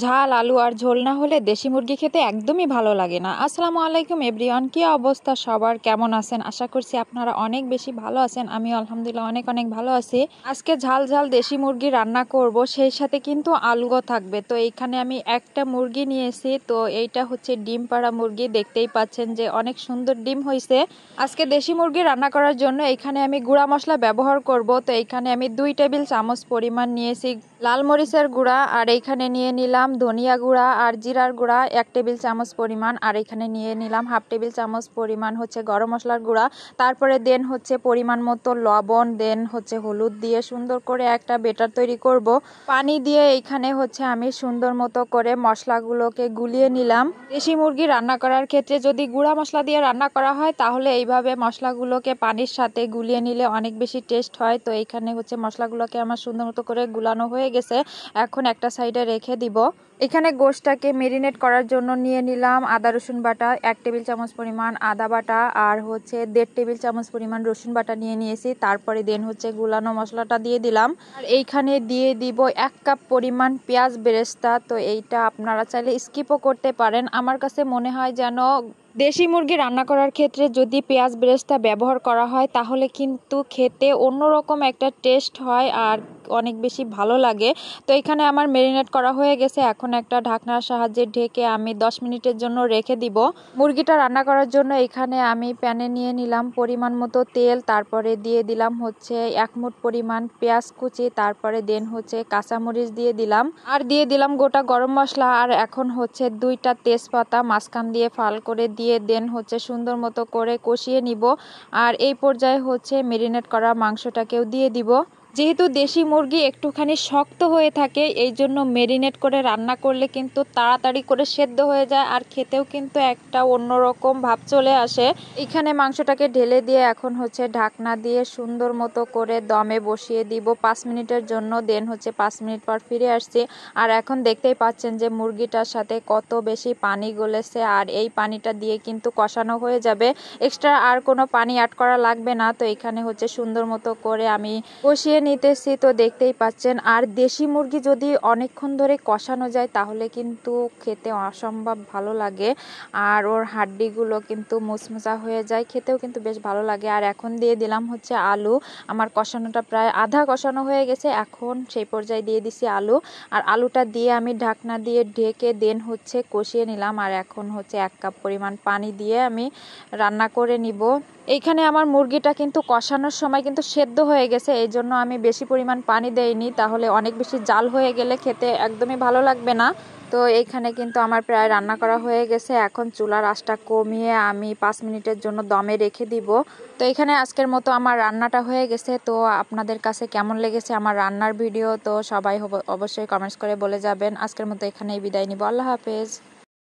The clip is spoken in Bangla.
ঝাল আলু আর ঝোল না হলে দেশি মুরগি খেতে একদমই ভালো লাগে না। আসসালামু আলাইকুম এভরিওয়ান, কি অবস্থা সবার, কেমন আছেন? আশা করছি আপনারা অনেক বেশি ভালো আছেন। আমি আলহামদুলিল্লাহ অনেক অনেক ভালো আছি। আজকে ঝাল ঝাল দেশি মুরগি রান্না করব, সেই সাথে কিন্তু আলুও থাকবে। তো এইখানে আমি একটা মুরগি নিয়েছি, তো এইটা হচ্ছে ডিম পাড়া মুরগি। দেখতেই পাচ্ছেন যে অনেক সুন্দর ডিম হয়েছে। আজকে দেশি মুরগি রান্না করার জন্য এখানে আমি গুঁড়া মশলা ব্যবহার করব। তো এইখানে আমি 2 টেবিল চামচ পরিমাণ নিয়েছি লাল মরিচের গুঁড়া, আর এইখানে নিয়ে নিলাম ধনিয়া গুঁড়া আর জিরার গুঁড়া 1 টেবিল চামচ পরিমাণ, আর এখানে নিয়ে নিলাম হাফ টেবিল চামচ পরিমাণ হচ্ছে গরম মশলার গুঁড়া। তারপরে দেন হচ্ছে পরিমাণ মতো লবণ, দেন হচ্ছে হলুদ দিয়ে সুন্দর করে একটা বেটার তৈরি করব। পানি দিয়ে এইখানে হচ্ছে আমি সুন্দর মতো করে মশলাগুলোকে গুলিয়ে নিলাম। দেশি মুরগি রান্না করার ক্ষেত্রে যদি গুঁড়া মশলা দিয়ে রান্না করা হয় তাহলে এইভাবে মশলাগুলোকে পানির সাথে গুলিয়ে নিলে অনেক বেশি টেস্ট হয়। তো এইখানে হচ্ছে মশলাগুলোকে আমার সুন্দর মতো করে গুলানো হয়ে গেছে, এখন একটা সাইডে রেখে দিব। এখানে গোশটাকে মেরিনেট করার জন্য নিয়ে নিলাম আদা রসুন বাটা 1 টেবিল চামচ পরিমাণ আদা বাটা, আর হচ্ছে 1.5 টেবিল চামচ পরিমাণ রসুন বাটা নিয়ে নিয়েছি। তারপরে দেন হচ্ছে গুলানো মশলাটা দিয়ে দিলাম, আর এইখানে দিয়ে দিব 1 কাপ পরিমাণ পেঁয়াজ বেরেস্তা। তো এইটা আপনারা চাইলে স্কিপও করতে পারেন। আমার কাছে মনে হয় যেন দেশি মুরগি রান্না করার ক্ষেত্রে যদি পেঁয়াজ বেরেস্তা ব্যবহার করা হয় তাহলে কিন্তু খেতে অন্যরকম একটা টেস্ট হয় আর অনেক বেশি ভালো লাগে। তো এখানে আমার মেরিনেট করা হয়ে গেছে, এখন একটা ঢাকনার সাহায্যে ঢেকে আমি 10 মিনিটের জন্য রেখে দিব। মুরগিটা রান্না করার জন্য এখানে আমি প্যানে নিয়ে নিলাম পরিমাণ মতো তেল, তারপরে দিয়ে দিলাম হচ্ছে 1 মুঠ পরিমাণ পেঁয়াজ কুচি, তারপরে দেন হচ্ছে কাঁচামরিচ দিয়ে দিলাম, আর দিয়ে দিলাম গোটা গরম মশলা, আর এখন হচ্ছে 2টা তেজপাতা মাঝখান দিয়ে ফাল করে দিয়ে দেন হচ্ছে সুন্দর মতো করে কষিয়ে নিব। আর এই পর্যায়ে হচ্ছে মেরিনেট করা মাংসটাকেও দিয়ে দিব। যেহেতু দেশি মুরগি একটুখানি শক্ত হয়ে থাকে, এই জন্য মেরিনেট করে রান্না করলে কিন্তু তাড়াতাড়ি করে সেদ্ধ হয়ে যায় আর খেতেও কিন্তু একটা অন্যরকম ভাব চলে আসে। এখানে মাংসটাকে ঢেলে দিয়ে এখন হচ্ছে ঢাকনা দিয়ে সুন্দর মতো করে দমে বসিয়ে দিব 5 মিনিটের জন্য। দেন হচ্ছে 5 মিনিট পর ফিরে আসছি, আর এখন দেখতেই পাচ্ছেন যে মুরগিটার সাথে কত বেশি পানি গলেছে, আর এই পানিটা দিয়ে কিন্তু কষানো হয়ে যাবে, এক্সট্রা আর কোনো পানি অ্যাড করা লাগবে না। তো এখানে হচ্ছে সুন্দর মতো করে আমি কষিয়ে নিতেছি, তো দেখতেই পাচ্ছেন। আর দেশি মুরগি যদি অনেকক্ষণ ধরে কষানো যায় তাহলে কিন্তু খেতে অসম্ভব ভালো লাগে, আর ওর হাড্ডিগুলো কিন্তু মুচমুচা হয়ে যায়, খেতেও কিন্তু বেশ ভালো লাগে। আর এখন দিয়ে দিলাম হচ্ছে আলু। আমার কষানোটা প্রায় আধা কষানো হয়ে গেছে, এখন সেই পর্যায়ে দিয়ে দিছি আলু, আর আলুটা দিয়ে আমি ঢাকনা দিয়ে ঢেকে দেন হচ্ছে কষিয়ে নিলাম। আর এখন হচ্ছে 1 কাপ পরিমাণ পানি দিয়ে আমি রান্না করে নিব। এইখানে আমার মুরগিটা কিন্তু কষানোর সময় কিন্তু সেদ্ধ হয়ে গেছে, এই জন্য আমি বেশি পরিমাণ পানি দেইনি, তাহলে অনেক বেশি জাল হয়ে গেলে খেতে একদমই ভালো লাগবে না। তো এইখানে কিন্তু আমার প্রায় রান্না করা হয়ে গেছে, এখন চুলার আঁচটা কমিয়ে আমি 5 মিনিটের জন্য দমে রেখে দিব। তো এখানে আজকের মতো আমার রান্নাটা হয়ে গেছে। তো আপনাদের কাছে কেমন লেগেছে আমার রান্নার ভিডিও, তো সবাই অবশ্যই কমেন্টস করে বলে যাবেন। আজকের মতো এখানেই বিদায় নিব। আল্লাহ হাফেজ।